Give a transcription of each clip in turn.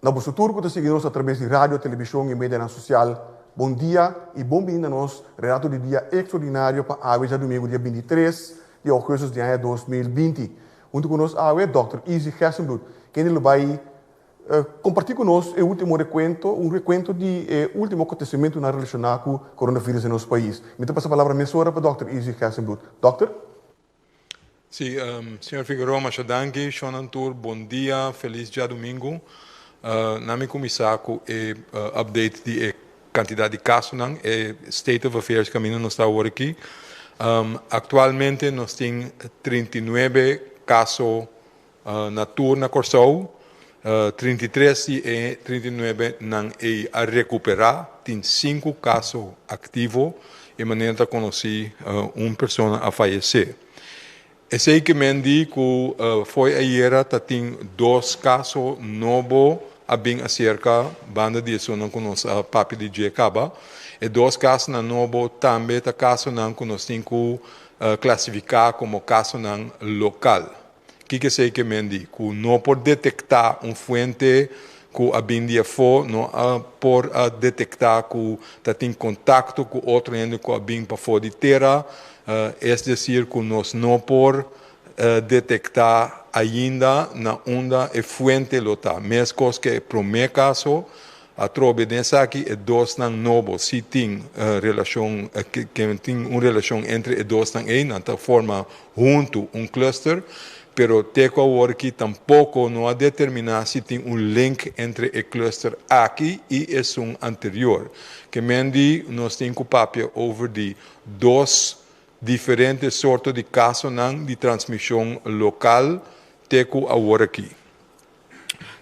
Na vosso turco te seguimos através de rádio, televisão e mídia social. Bom dia e bem-vindo a nós, relato de dia extraordinário para a domingo, dia 23 de agosto de ano 2020. Junto conosco, a Dr. Izzy Gersenblut, que ele vai compartilhar conosco o último recuento, recuento de último acontecimento relacionado com o coronavírus em nosso país. Então, passo a palavra a para Dr. Izzy Gersenblut. Doctor? Sim, senhor Figueroa Machadangi, Shonantur, bom dia, feliz dia domingo. Nami comissaco e update de quantidade de casos, State of Affairs caminho não está aqui. Atualmente nós temos 39 casos na turna Corsou, 33 e 39 não é a recuperar, tem 5 casos ativos e maneira de conhecer uma pessoa a falecer. Esse que me digo foi ayer, tem 2 casos novos a bem acerca banda de isso não conosco a papi de Jacaba e 2 casos na novo também tá caso não conosco classificar como caso não local. Que sei que me digo não por detectar fonte que a bem dia for não por detectar que tá tem contato com outro ente que a bem para fora de terra é dizer que nós não por detectar ainda na onda e fonte lota. Mesmo coisa que para meu caso, a trobe dessa aqui é 2 não novos. Se tem relação, que tem uma relação entre 2 não é, na forma junto cluster, pero teco agora que tampouco não a determinar se tem link entre o cluster aqui e esse anterior. Que mendi nós temos que papel over de 2 diferentes sortes de casos de transmissão local teco agora aqui.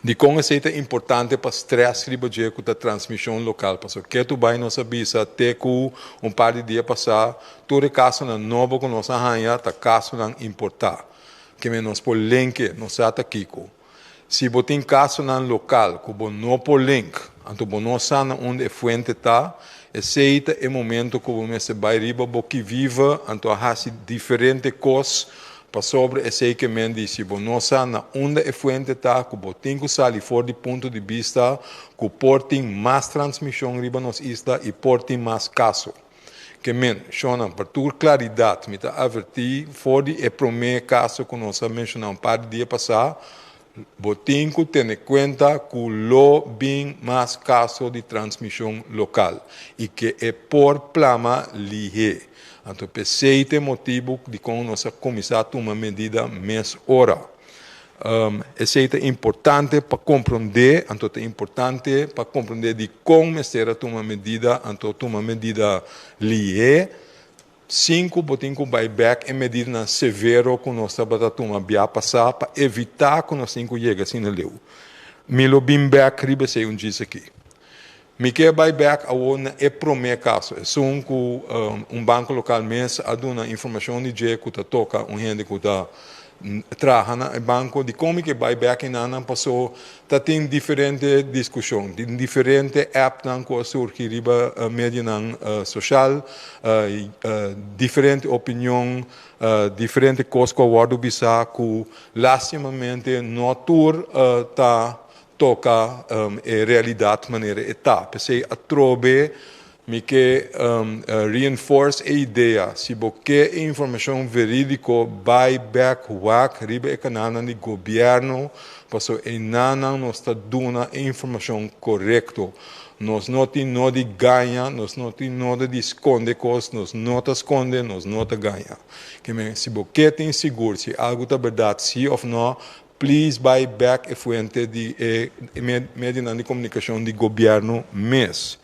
De conceito é importante para stress ribadia da transmissão local, porque que tu vai nos avisa teco par de dias passar, todo caso novo que nós arranha, tá caso importar, que menos por link nos ata kiko. Se você tem caso local, que você não por link, então você não sabe onde a fonte está, esse é o momento que você vai riba que viva, então há diferentes coisas para sobre esse que me diz, se você não sabe onde a fonte está, que você tem que sair fora do ponto de vista que portem mais transmissão riba nos isla e portem mais casos. Que Shona, para tua claridade, me está avertir fora do primeiro caso que nós mencionamos para o dia passado, você tem que ter em conta que lo bem mais casos de transmissão local e que é por plama lihe. Então, esse é o motivo de como nós começamos a tomar medida mais hora. Esse é importante para compreender, então é importante para compreender de como será tomar medida, então tomar medida lihe. 5, botem com buyback em medida severo que nós estamos a tomar via passar para evitar que nós temos que chegar assim no leu. Milo bimback riba sei diz aqui. Me quer buyback é o primeiro caso. É só banco local mesmo a dar informação de que está toca gente que está trabalha no banco de como que buyback em Ana passou, tem diferente discussão, diferente app que surge riba mídia social, diferente opinião, diferente coisas que o bisa que lastimamente não tur tá toca realidade de maneira etapa. Pensei a trobe me que reinforce a ideia se você informação verídica buyback wak riba econômica de governo passou e nana nos está dando a informação correta. Nós não temos de ganhar, nós não temos de esconder coisas, nós não esconde, nós não ganha. Que se você tem seguro se algo é verdade, sim ou não, please buy back a fonte de média de comunicação de governo mesmo.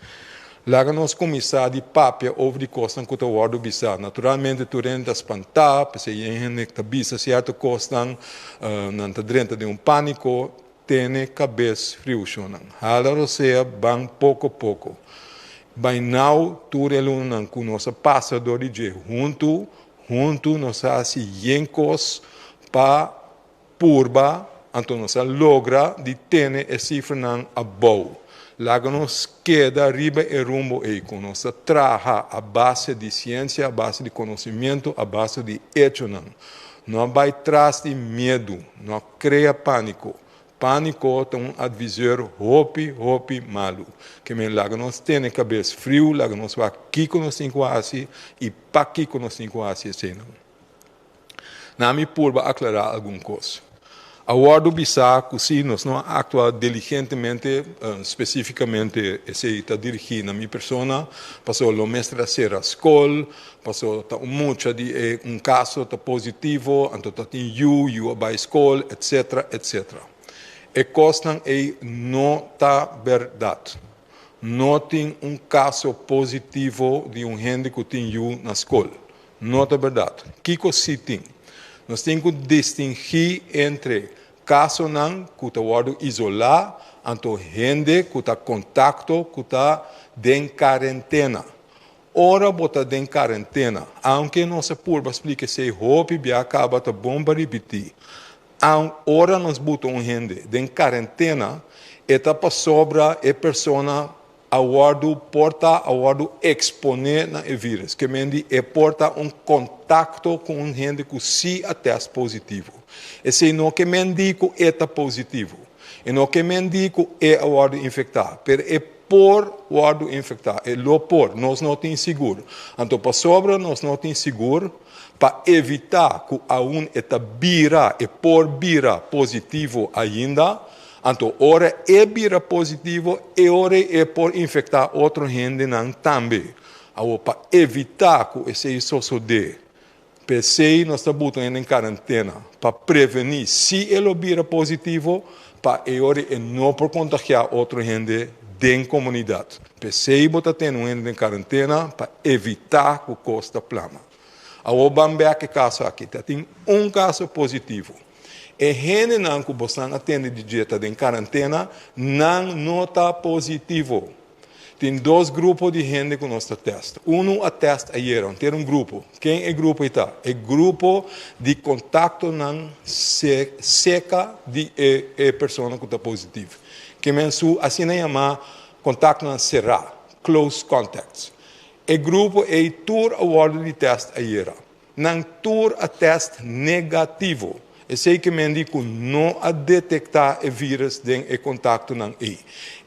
Lá nós começamos a papel over de coisas que o guardo bisa. Naturalmente, tu renta espantar, porque a gente bisa certa coisa, não está dentro de pânico, tem cabeça frio. Hala você bang pouco a pouco. By now, tu reúna com nossa passador de junto nós fazemos coisas para purba, então nós logra de ter essa cifra above. Lá nos queda riba e rumbo e com nossa traja a base de ciência, a base de conhecimento, a base de hecho não vai atrás de medo, não cria pânico, Pânico é um advisor hopi malu. Que me laga nós tem cabeça frio, laga nós vai aqui com nós quase e para aqui com nós quase assim não. Nami purba aclarar alguma coisa. A ordem bisa que se nós não atua diligentemente, especificamente, se está dirigindo a minha persona, passou o mestre a ser a escola, passou muito de caso tá positivo, então tá tem you a escola, etc, etc. E coisa não tá verdade. Não tem caso positivo de gente que tem you na escola. Não é verdade. Que coisa tem? Nós temos que distinguir entre casos que estão isolados, então gente que está em contato, que está em quarentena. Ora, bota em quarentena, aunque nossa purba explica se hope e acaba de bomba repetir. Ora, nós botamos gente em quarentena, e para sobra a pessoa porta exponer na vírus, que mendi porta contato com gente que se atesta positivo. E se não que mendi que está positivo, e não que mendi que infectado, mas por infectado, nós não temos seguro. Então, para sobra, nós não temos seguro, para evitar que está vira positivo ainda. Então, ora vira positivo e ora por infectar outra gente também. Para evitar que isso suceda, pensei nós estamos botando em quarentena para prevenir se ele vira positivo, para não por contagiar outra gente dentro da comunidade. Pensei botar tendo gente em quarentena para evitar que o costa plama. Vamos ver que caso aqui, tem caso positivo. E gente que você atende de dieta em quarentena não está positivo. Tem dois grupos de gente que nós testamos. Atesta ayer, tem grupo. Quem é o grupo está? É grupo de contato seca de pessoa que está positiva. Que assim é chamado contato cerrado, close contacts. O grupo é tour a ordem de teste ayer. Não tour a teste negativo. E sei que me digo não a detectar o vírus em contato não é.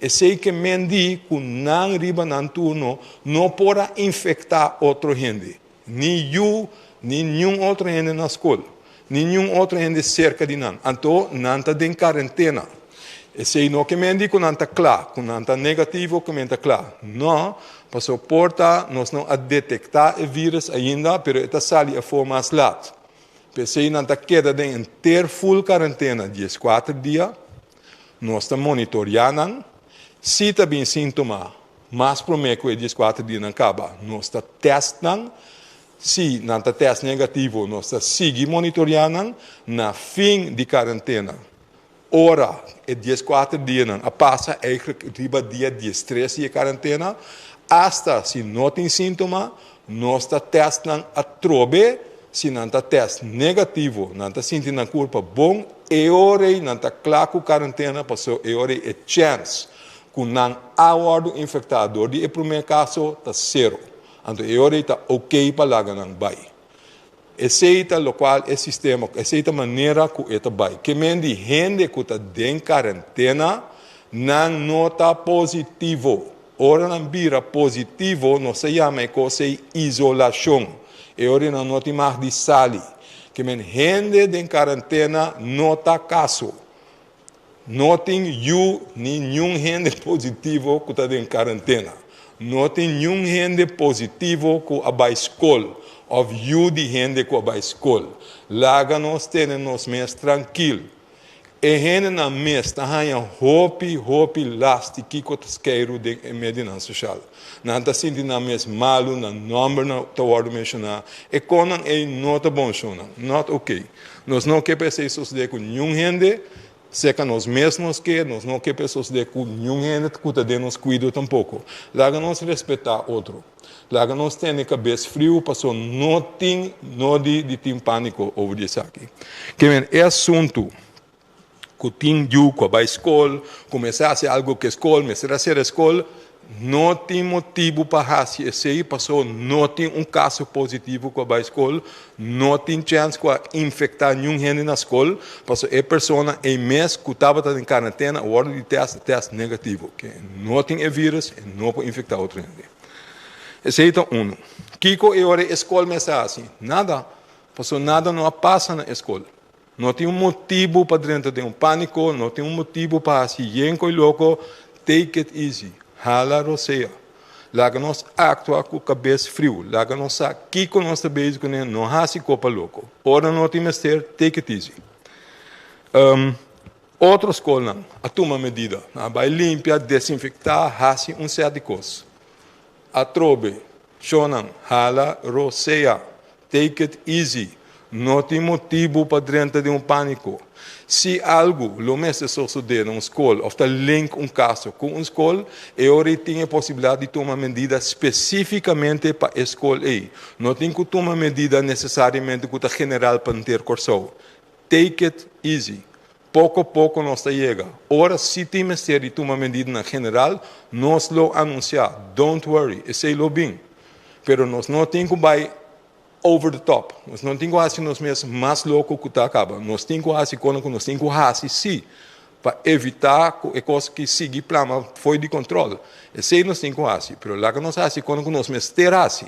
E sei que me digo não riba não turno não pode infectar outra gente. Nem eu, nem nenhum outra gente na escola. Nenhum outra gente cerca de não. Então, não está em quarentena. E sei não que me digo não está claro, que não está negativo, que me está claro. Não, para suportar, nós não a detectar o vírus ainda, mas está sali a forma mais lata. Pensei na queda de inteira full quarentena, 14 dias, nós estamos monitoreando, se está bem sintoma, mas prometo que 14 dias não acaba, nós estamos testando, se não está teste negativo, nós estamos seguindo monitoreando, na fim de quarentena, ora, é 14 dias, a passa é dia 13 de quarentena, hasta se não tem sintoma, nós estamos testando a trobe, se não está teste negativo, não está sentindo a culpa bom, e ora não está claro com quarentena, passou e ora é chance que não há ordem infectado, e o primeiro caso está zero. Então, e ora está ok para lá não vai. Esse é o qual é sistema, essa é a maneira que está vai. Que mendi gente que está em quarentena não está positivo. Ora não vira positivo, não se chama coisa isolação. E ora não tem mais de sali. Que men gente em quarentena não está caso. Não tem nenhum gente positivo que está em quarentena. Não tem nenhum gente positivo que vai à escola. Ou de gente que vai à escola. Lá nós temos mais tranquilo. E gente na mesa está hopi lasti que quero de medicina social. Não está sentindo na mesa malo, na número não está ordem mencionar. E quando não está bom, not ok. Nós não queremos pessoas de com nenhum gente, se que nós mesmos nós não queremos pessoas de com nenhum gente que está de nos cuidar tampouco. Lá nós respeitar outro. Lá nós temos cabeça frio, passou não tem pânico over isso aqui. Que é assunto que tem que vai à escola, começar a ser algo que a escola, começar a ser a escola, não tem motivo para fazer esse passou, não tem caso positivo com a escola, não tem chance de infectar nenhum gente na escola, passou a pessoa em mês que estava em quarentena, o ordem de teste negativo, que não tem vírus e não pode infectar outro gente. Esse é um. Kiko e a escola me assim, nada, passou nada não passa na escola. Não tem motivo para dentro de pânico, não tem motivo para assim, yenco e louco, take it easy. Hala roceia. Laga-nos actuar com a cabeça frio. Laga-nos aqui com nós também, não há se copa louco. Ora não tem mister, take it easy. Outra escola, a toma medida. Vai limpar, desinfectar, hasi certo de coisa. A trobe, chonan, hala roceia. Take it easy. Não tem motivo para dentro de pânico. Se algo, lo mesmo suceder na escola, ou está link caso com uma escola, eu tenho a possibilidade de tomar medida especificamente para a escola. Não tem que tomar medida necessariamente que está general para ter corso. Take it easy. Pouco a pouco nós chega. Ora, se tem de tomar medida na general, nós lo anunciar. Don't worry, esse é o bem. Pero nós não temos que over the top. Nós não temos que fazer nós mesmos mais louco que está acabando. Nós temos que fazer quando nós temos que fazer sim, para evitar que a coisa que siga plama foi de controle. Esse nós temos que fazer. Mas lá que nós fazemos quando nós mesmos terás.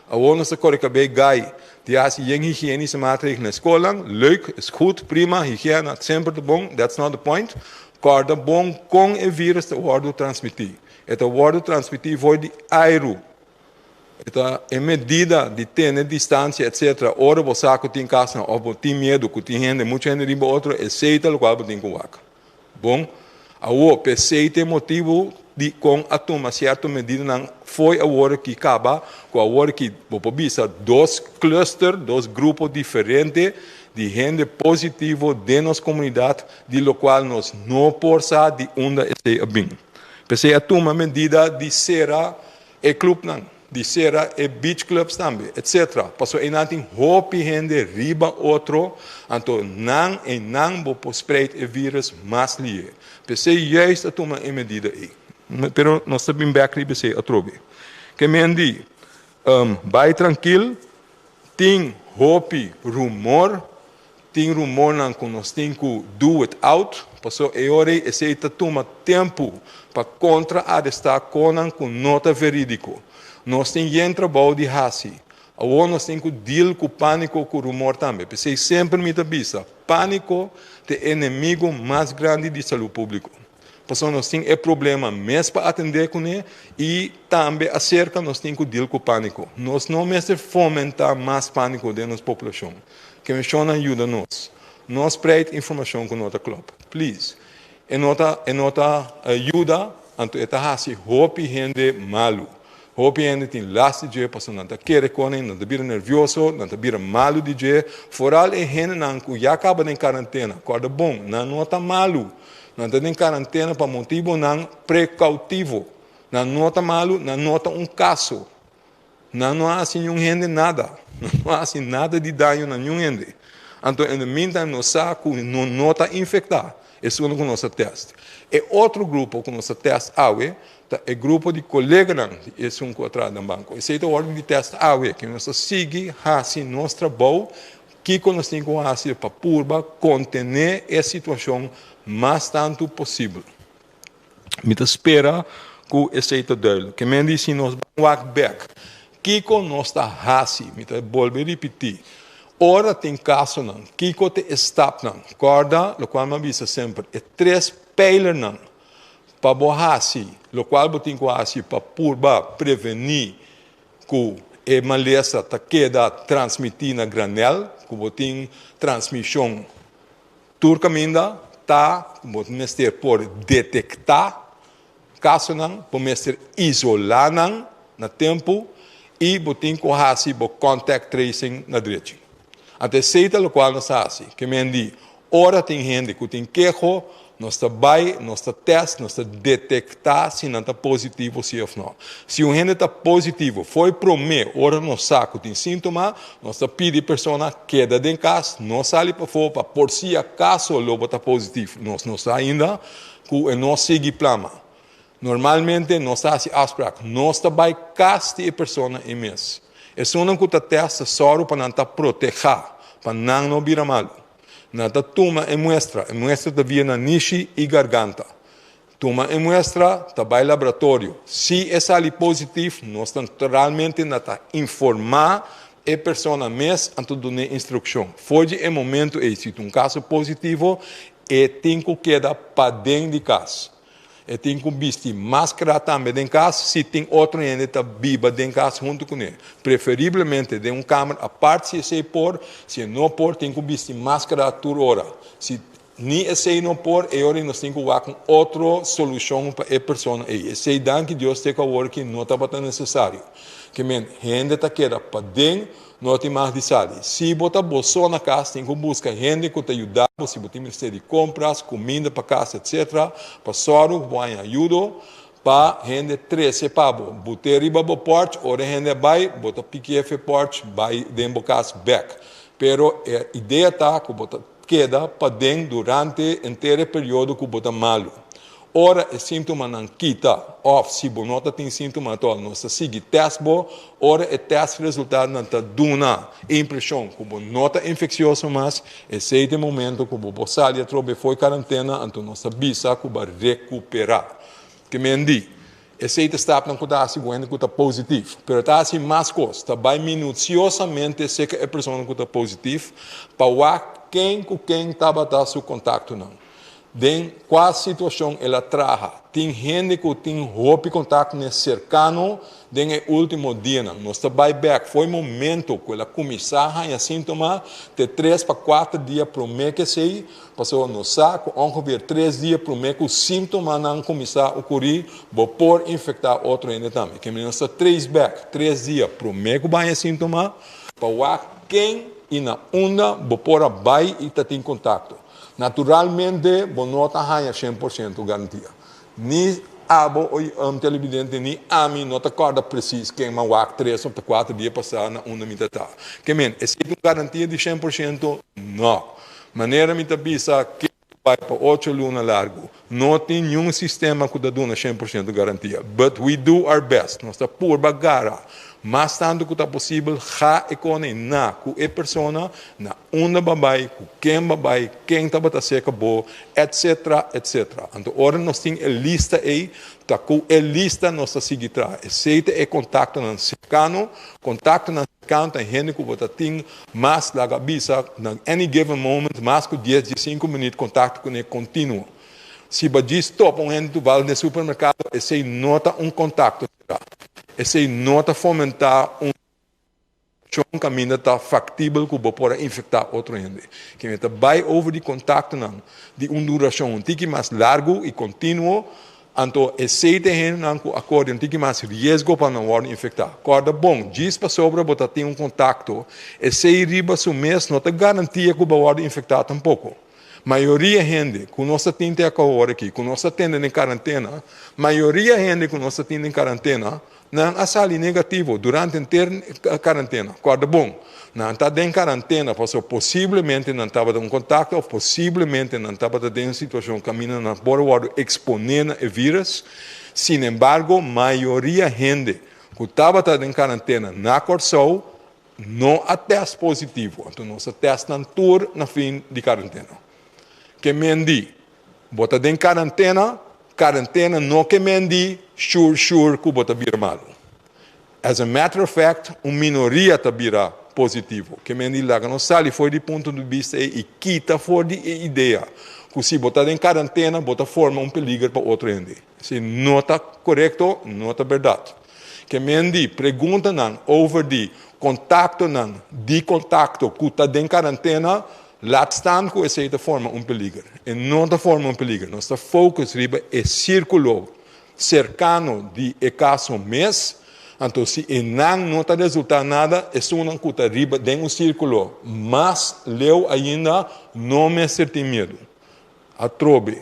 Agora nós corre que bem gai, de fazer higiene maatregelen na escola, leuk, is goed, prima, higiene, sempre bom, that's not the point. Corda bom com o vírus de word transmitir. E o word transmitir foi de aero. Então, em medida de ter distância, etc., ora você tem casa, ou tem medo, que tem gente, muita gente riba outro, aceita o qual tem que vaca. Bom, o PC tem motivo de com a toma certa medida não foi a hora que acaba, com a hora que vou vista dois clusters, dois grupos diferentes de gente positiva de nossa comunidade, de lo qual nós não podemos de onde é bem. PC a toma medida de ser o clube não. De ser e beach clubs também, etc. Passou em natin hopi gente riba outro, então não vou spread o vírus mais lie. Pensei juist a tomar em medida aí. Pero nós sabemos bem que você a trobe. Que me andi, vai tranquilo, tem hopi rumor não que nós temos que do it out. Passou e hora esse toma tempo para contra-arrestar com nota verídico. Nós temos que trabalho de hasi. Agora nós temos que deal com o pânico, com o rumor também. Porque sempre me avisa, pânico é o inimigo mais grande de saúde pública. Porque nós temos problema mesmo para atender com ele e também acerca nós temos que deal com o pânico. Nós não mesmo fomentar mais pânico dentro da população. Que me chama ajuda nós. Nós presta informação com nossa clube. Please. E nota ajuda, então é hasi, hopi gente malo. Hopi gente tem last de passou não tá querer com ele, não tá bira nervioso, não tá bira malo de je. Foral é gente não que já acaba em quarentena, acorda bom, não tá malo, não tá em quarentena para motivo não precautivo, não tá malo, não tá caso, não há assim nenhum gente nada, não há assim nada de dano na nenhum gente. Então, no meantime, nós saco não tá infectado, isso é o nosso teste. E outro grupo que nós teste é grupo de colegas, esse encontrado no banco. Esse é o ordem de teste que nós seguimos assim nosso trabalho, que nós temos que fazer para purba conter a situação mais tanto possível. Me espera que esse é o que me diz nós vamos back. Que nós está fazendo, me volver a repetir. Ora tem caso não, que te está não. Corda, o qual me avisa sempre, é 3 pílares não. Para borrar o qual eu tenho que fazer para prevenir que a maleza queda transmitida na granel, que eu tenho transmissão turcamente, vou por detectar caso não, por isolar não, na tempo, e eu tenho que fazer contact tracing na direita. Até seita o qual nós fazemos, que me diz, ora tem gente que tem queijo, nós trabalhamos, nós testamos, nós detectamos se não está positivo, se não. Se o gente está positivo, foi para mim, ora no saco tem sintoma, nós pedimos a pessoa queda dentro de casa, não sai para fora, por si acaso o lobo está positivo, nós não está ainda, que nós seguimos plama. Normalmente, nós fazemos afspraak. Nós trabalhamos com a pessoa em mês. É só que está testa só para não proteger, para não virar mal. Não toma e muestra está via na niche e garganta. Toma e muestra, trabalho laboratório. Se é sali positivo, nós naturalmente não informar a pessoa mês antes de dar instrução. Foi o momento, se um caso positivo, tem que quedar para dentro de casa. Tem que vestir máscara também dentro de casa, se tem outro ainda está viva dentro de casa junto com ele. Preferivelmente, de uma câmera, a parte se pôr, se não pôr, tem que vestir máscara a toda hora. Se nem esse não pôr, agora nós temos que usar com outra solução para a pessoa. Esse é que Deus tem que fazer que não está necessário. Que a gente está querendo para dentro, não tem mais de sair. Se você bolsou na casa, tem que buscar gente que te ajuda, se você tem ministério de compras, comida para casa, etc. Para só vai ajuda, para gente 13 pavo. Botar riba para porte, ora gente vai, bota pique porte, vai dentro da casa back. Pero a ideia está que você queda para dentro durante o inteiro período que você malo. Ora, o síntoma não quita, se você não tem síntoma, nós seguimos o teste, ora, o teste resultado não está dando a impressão que você não está infeccioso, mas esse é o momento que você sai e foi quarentena, então nós sabemos que vai recuperar. Que me diz, esse está não está segundo que está positivo, mas está assim mais coisas, está bem minuciosamente se a pessoa que está positiva, para ver quem estava a seu contato não. Den qual situação ela traz. Tem gente que tem roupa contato cercano den o último dia. Nós trabalhamos back. Foi o momento que ela começava a sintomas de 3 para 4 dias para o mês que sei. Passou no saco, ongeveer 3 dias para o mês que os sintomas não começaram a ocorrer, por infectar outro ainda também. Que nós 3 back, 3 dias para o mês que vai sintomas, para quem e na onda, por vai e está em contato. Naturalmente, você não está 100% garantia. Nem a televidente, nem a mim, não está acorda preciso quem vai 3 ou 4 dias passar na onda mitad. Que men, é uma garantia de 100%? Não. Maneira me pensa que vai para 8 lunas largo. Não tem nenhum sistema que dá 100% garantia. But we do our best. Nós está por bagara. Mas tanto que está possível, já economia com a pessoa, na onda babai, com quem está a seca boa, etc, etc. Então, agora nós temos a lista aí, tá com a lista nós seguimos atrás. Aceita é contato no cercano, tem gente que você tem, mas lá avisa, na any given moment, mais que 10, 15 minutos, contato com ele contínuo. Se você diz stop, gente vai no supermercado, esse nota contato. Esse não está fomentar caminho está factível que você pode infectar outro gente. Que está vai over de contato não, de uma duração um pouco mais largo e contínuo, então esse tem não acorda um pouco mais risco para não ser infectado. Acorda bom, diz para sobre você tem contato, esse riba seu mês não te garantia que você vai ser infectado tampouco. Maioria gente que nós temos agora aqui, que nós temos em quarentena, maioria gente que nós temos em quarentena, não há sali negativo durante a quarentena. Acorda bom, não está em quarentena, porque possivelmente não estava em contato, ou possivelmente não estava em situação caminhando na borda exponendo o vírus. Sin embargo, maioria gente que estava em quarentena na Corsol, não há teste positivo. Então, nós testamos tudo na fim de quarentena. Que me diz, bota em quarentena não que me diz, sure que bota vira malo. As a matter of fact, uma minoria está vira positivo. Que me diz lá, não sai foi de ponto de vista e quita fora de ideia. Que se botar em quarentena, bota forma peligro para outro ende. Se não está correto, não está verdade. Que me diz, pergunta não, over de contato não, de contato que está em quarentena, laat staan que essa forma peligro. E não da forma peligro. Nosso foco é círculo cercano de caso mês. Então, se não está resultando nada, é uma coisa riba de círculo. Mas, leu ainda, não me senti medo. Atrobe,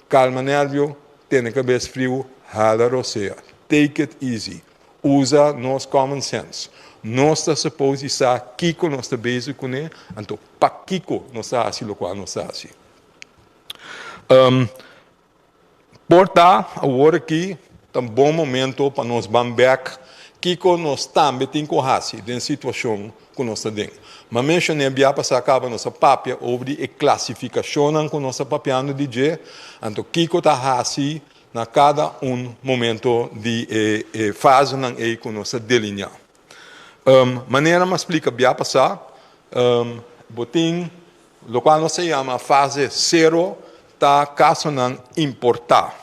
calma nervio, tenha cabeça frio, rala roceia. Take it easy. Usa nos common sense. Nós estamos suposto estar aqui com nós bezig com ele, então para Kiko nós estamos assim, o qual nós estamos assim. Porta, agora aqui, é um bom momento para nós bambear que nós também temos que fazer em situação que nós estamos. Mas mencionei que para sacar nossa papia sobre a classificação que nós estamos papiando de dia, então que está fazendo na cada momento de fase que nós estamos delineando. Maneira mais explica bem passar, botim, o qual nós chama fase 0, está caso não importar.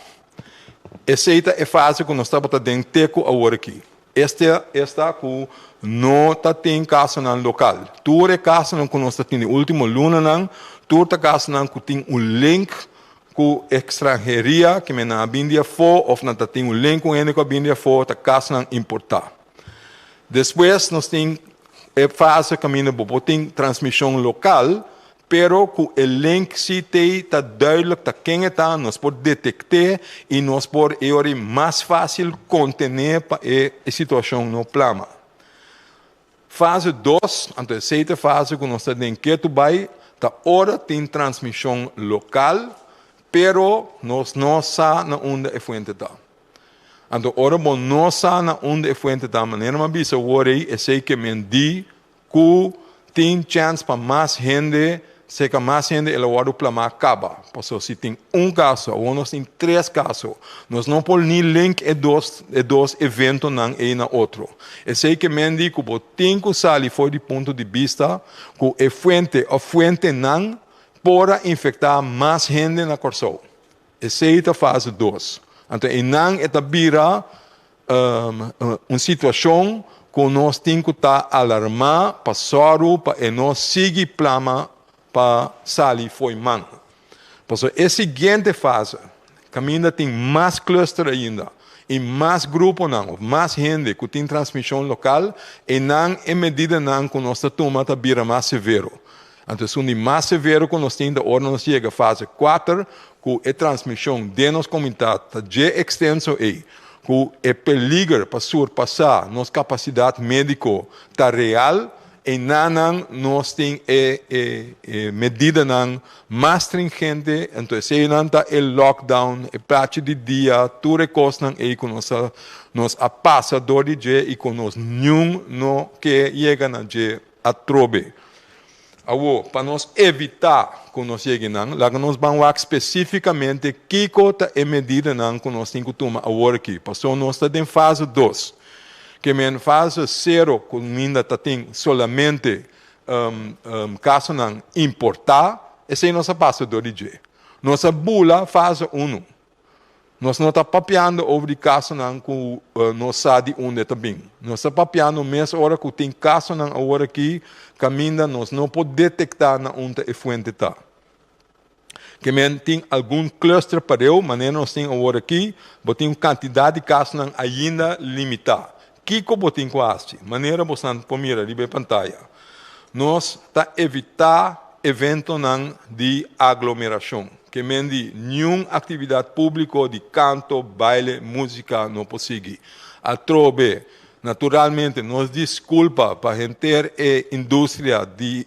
Essa é a fase que nós estamos dentro agora aqui. Esta que não tem caso não local. Tudo é caso não que nós temos último luna não, tudo é caso não que tem link com extranjeria que me na bindia for ou não tem link com ele com a bindia for, tá caso não importar. Depois nós temos a fase que me tem transmissão local, pero com o link se está duidelijk tá quem está, nós podemos detectar e nós podemos mais fácil contener para a situação no plama. Fase 2, então essa fase que nós temos que vai, tá hora tem transmissão local, pero nós não sabemos onde é fonte está. Então, ora bom não sabemos onde é fonte está, maneira mais bisa worry é sei que me diz que tem chance para mais gente, se que mais gente ela vai plama acaba. Porque se tem caso ou nós tem 3 casos, nós não podemos nem link dois eventos não e na outro. É sei que me diz que o tempo sali foi do ponto de vista que a fonte não pode infectar mais gente na corso. Essa é a fase 2. Então, não é vira uma situação que nós temos que estar alarmar para soro, para nós seguir plama para sair foi man. Por isso, a seguinte fase, que ainda tem mais cluster ainda, e mais grupo não, mais gente que tem transmissão local, e não é medida não que nós tomamos para vira mais severo. Então, se mais severo que nós temos, agora nós chega a fase 4, com a transmissão de nossa comunidade, já extenso é, com o peligro para surpassar nossa capacidade médica, está real, e não nós temos medida não mais stringente, então se não está o lockdown, a parte de dia, tudo é coisa é com nós a passador de dia e com nós não que chega na dia a trobe. Para nós evitar que nós cheguemos, lá nós vamos ver especificamente que é a medida que nós temos que tomar agora aqui. Porque nós estamos em fase 2. Que em fase 0, que ainda tem solamente caso não importar, esse é nossa passador de dia. Nossa bula, fase 1. Nós não estamos papeando sobre caso não que nós sabemos onde está bem. Nós estamos papeando mesmo hora que tem caso não agora aqui, caminha, nós não podemos detectar onde a fonte está. Que tem algum cluster para eu, mas nós temos agora aqui, tem uma quantidade de casos não ainda limitada. Que como tem quase, maneira bastante por mira ali na pantalla. Nós está evitar evento não de aglomeração. Que mendi nenhuma atividade pública de canto, baile, música não possível. A trobe, naturalmente, nos desculpa para ter a indústria de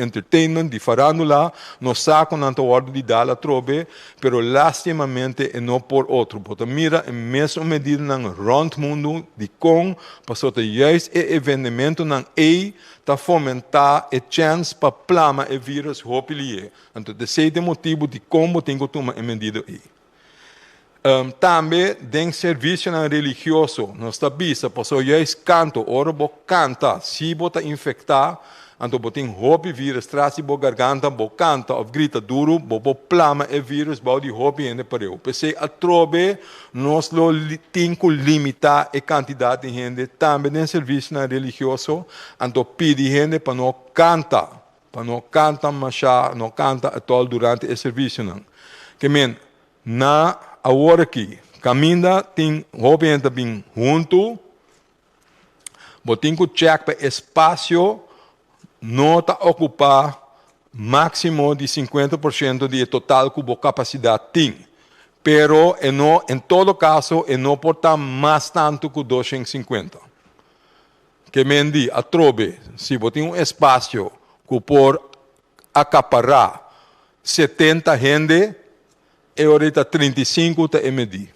entertainment, de farándula, nos saco na ordem de dar a trobe, pero lastimamente não por outro. Porque mira, em mesma medida no rond mundo de com, passou a juist o evenemento não é para fomentar a chance para plama o vírus hopilie. Então, esse é o motivo de como tem que tomar a medida aí. Também, tem serviço religioso, nós está vista, porque juist canto, ora bo canta, se bota infectar, então bo tem hopi vírus, traz bo garganta, bo canta, ou grita duro, bo plama o vírus, bo de hopi ainda para eu. Porque a trobe, nós temos que limitar a quantidade de gente, também tem serviço religioso, então pede gente para não cantar, mas não canta todo durante o serviço. Que na agora aqui, caminha tem roupa também junto, tem que check para espaço, não está ocupar máximo de 50% de total que a capacidade tem. Pero, em todo caso, não pode estar mais tanto que 250. Que mendi a trobe, se você tem um espaço que por acaparar 70 gente, e orita 35 tá medir.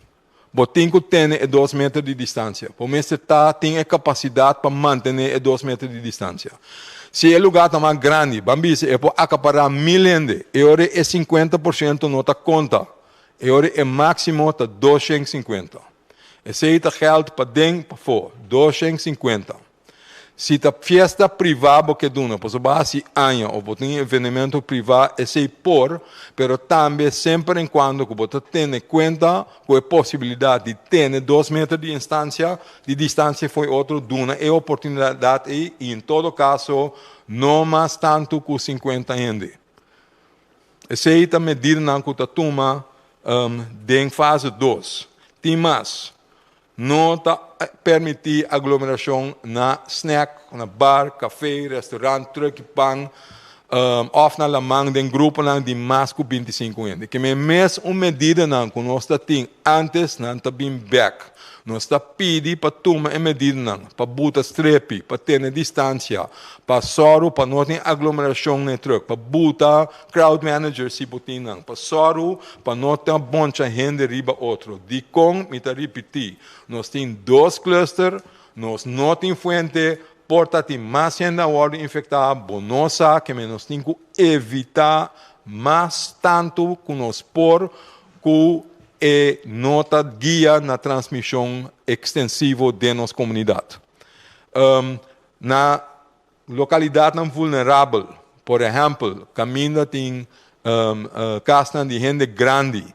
Botinho tem 2 metros de distância. O mestre tem a capacidade para manter 2 metros de distância. Se o lugar está mais grande, bambis, é para acaparar 1000 gente. E ora é 50% não está conta. E ora é máximo está 250. Esse aí está geld para dentro para fora. 250. Se a festa privada que duna, por base anos, ou tem evento privado, esse por, pero também sempre em quando que você tem em conta com a possibilidade de ter 2 metros de distância foi outro duna, é oportunidade e em todo caso, não mais tanto que 50 gente. Esse aí está medido na toma de fase 2. Tem mais. Não está permitir aglomeração na snack, na bar, café, restaurante, truck, pão, ou na lamang de grupo de mais que 25 gente. Que é mesmo uma medida que nós temos antes, não está bem back. Nós está pedindo para tomar uma medida, para botar strepe, para ter distância, para soro, para não ter aglomeração no truck, para botar crowd manager se botar, para soro, para não ter boncha gente riba outro. De com, me está repetir, nós temos 2 clusters, nós não temos fuente, porta tem mais gente a ordem infectada, bonosa, que nós temos que evitar mais tanto que nós por que e nota guia na transmissão extensiva de nossa comunidade. Na localidade não vulnerável, por exemplo, caminho tem casa de gente grande,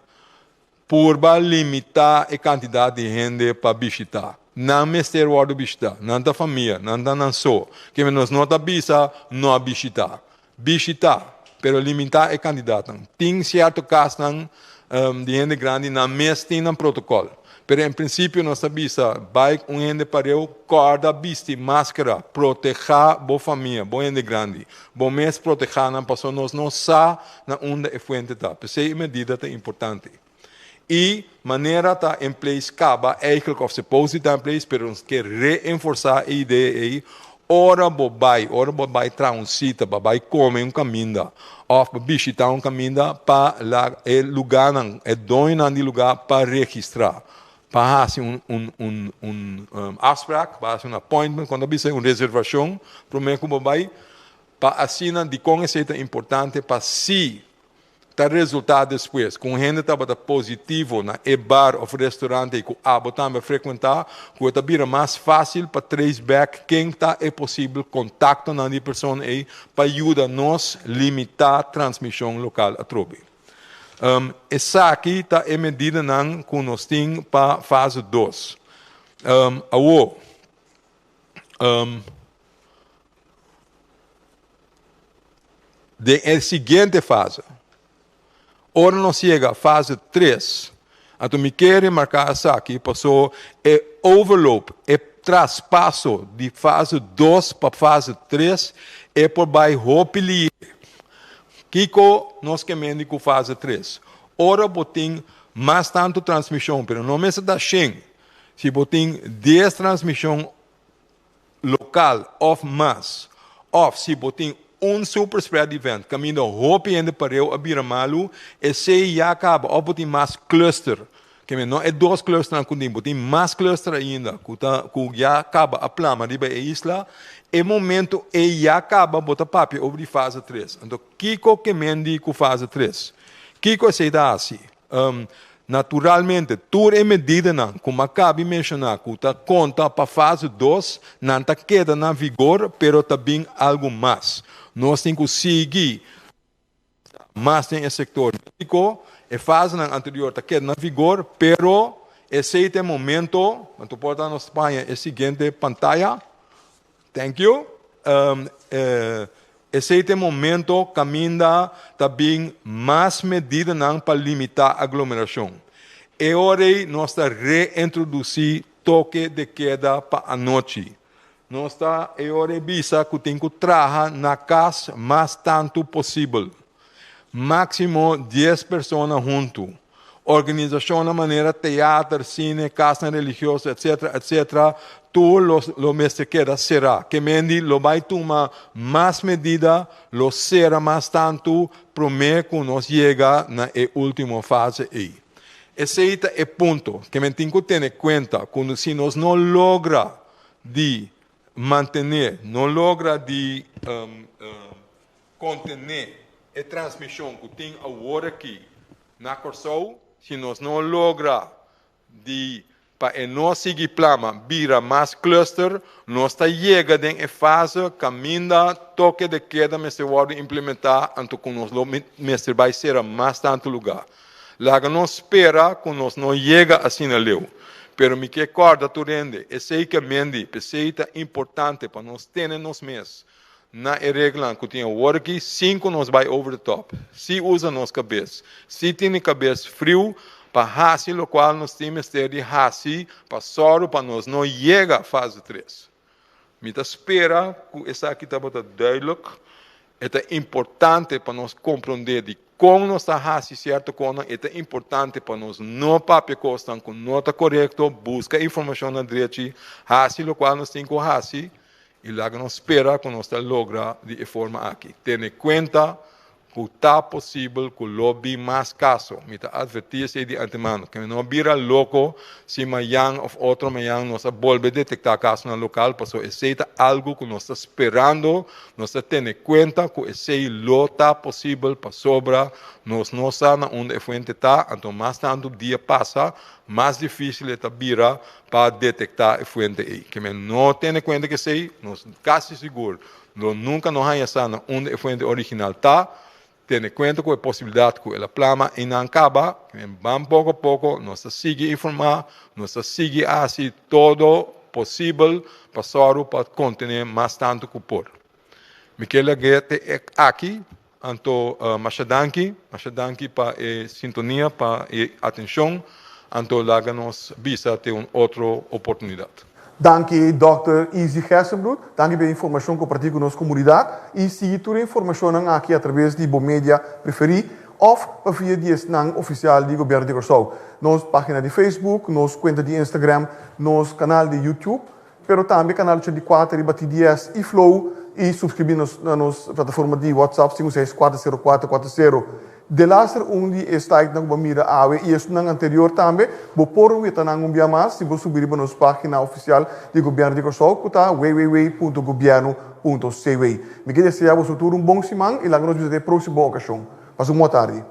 por limitar a quantidade de gente para visitar. Não mestre o de visitar, não da família, não só, que nós não da bisa, não visitar. Visitar, pero limitar a quantidade. Tem certo caso de gente grande na mesma tem um protocolo. Pero em princípio nós sabemos vai gente para eu corda veste máscara proteger a família, boa gente grande, bom mês proteger na pessoa nós não sa na onde é fuente tá. Essa medida é importante. E maneira tá em place caba eigenlijk of se pose tá em place, pero nós quer reforçar a ideia aí. Ora bobai transita, bobai come caminho, ou visitar caminho para o lugar, é dono de lugar para registrar, para fazer afspraak, para fazer appointment, quando você uma reservação, para que bobai, para assim de conhecer é importante para se tá resultado depois, com gente estava positivo na bar ou restaurante que a também frequentar, que está vira mais fácil para trace back quem está é possível contato na pessoa aí para ajudar nós limitar a transmissão local a trobe. Essa aqui está a medida que nós temos para fase 2. A seguinte fase. Ora não chega a fase 3. Então, me quero marcar isso aqui, passou o overloop, o traspasso de fase 2 para fase 3, é por baixo pelier. Kiko, nós queremos com fase 3. Ora, botem mais tanto transmissão, mas não me da Shen. Se botem 10 transmissão local, of mass, of se botem super spread event, caminho roupa ainda para eu abrir malu, e se já acaba, ou tem mais cluster, que não é 2 clusters na condim, tem mais cluster ainda, que já acaba a plama de a isla, e momento e já acaba bota papi sobre fase 3. Então, Kiko que mendi com fase 3. Kiko se dá assim. Naturalmente, tudo é medida, como acabei de mencionar, que está conta para fase 2, não está queda na vigor, pero também algo mais. Nós temos que seguir mais tem esse sector médico, a fase anterior está queda na vigor, pero esse é o momento, tu pode dar na Espanha a seguinte pantalla, thank you, esse é o momento caminha também mais medida para limitar a aglomeração. E agora nós estamos reintroduzir toque de queda para a noite. Nós estamos agora bisa que tem que trabalhar na casa mais tanto possível. Máximo 10 pessoas junto. organização na maneira teatro, cine, casa religiosa, etc., etc., tu lo mestre queda será. Que mendi lo vai tomar mais medida, lo será mais tanto, promete que nos chega na última fase aí. Esse é o ponto que me tenho que ter em conta, quando se nós não logra de manter, não logra de contener a transmissão que tem agora aqui na Corsou, se nós não logra de para nós seguir plama vira mais cluster, nós está chega em fase caminha toque de queda mas se pode implementar anto com nós mestre vai ser mais tanto lugar. Lá não espera que nós não chega assim a leu. Pero me que corda tu rende, esse que mendi, esse é importante para nós ter nos mês. Na regra que tinha work, 5 nos vai over the top. Se usa nos cabeça, se tem cabeça frio, para hasi, lo qual nós temos que ter hasi, para soro, para nós não chega a fase 3. Me espera que essa aqui está duidelijk. É importante para nós compreender de como nós está hasi certo coisa, é importante para nós não papel costan com nota correto, busca informação na direita, hasi, lo qual nós temos que hasi, e lá que nós espera que nós logra de forma aqui. Tenha em conta que está possível que lobby mais caso. Me está advertir de antemano que não vira louco se amanhã ou outro amanhã nós volve a detectar caso no local, porque esse é algo que nós está esperando, nós está tendo em conta que esse lo está possível para sobra, nós não sabemos onde a fonte está, então mais tanto dia passa, mais difícil é vira para detectar a fonte aí. Que não tem em conta que sei, nós quase seguro, nunca nos haya sana onde a fonte original está. Tem conta com a possibilidade que ela plama e não acaba, vamos pouco a pouco, nós seguimos informar, nós seguimos assim todo possível para conter mais tanto que por. Michele Guete aqui, anto Machadanki para a sintonia, para a atenção, anto lá nos visa ter uma outra oportunidade. Dank Dr. Easy Gersenbroek. Dank pela informação que compartilha com a nossa comunidade. E se toda a informação aqui através de Bomedia Preferi ou via o canal oficial do governo de Corsou. Nossa página de Facebook, nossa conta de Instagram, nosso canal de YouTube, mas também canal de 4 e 10 e Flow e subscrever na nossa plataforma de WhatsApp 5640440. De laatste onde está na Bamira Awe e este ano anterior também, vou pôr o Itanang mais se você subir para nossa página oficial do governo de Corsou, que está www.governo.cw. Me queria desejar a você bom semana e lá nos vemos na próxima ocasião. Passem uma boa tarde.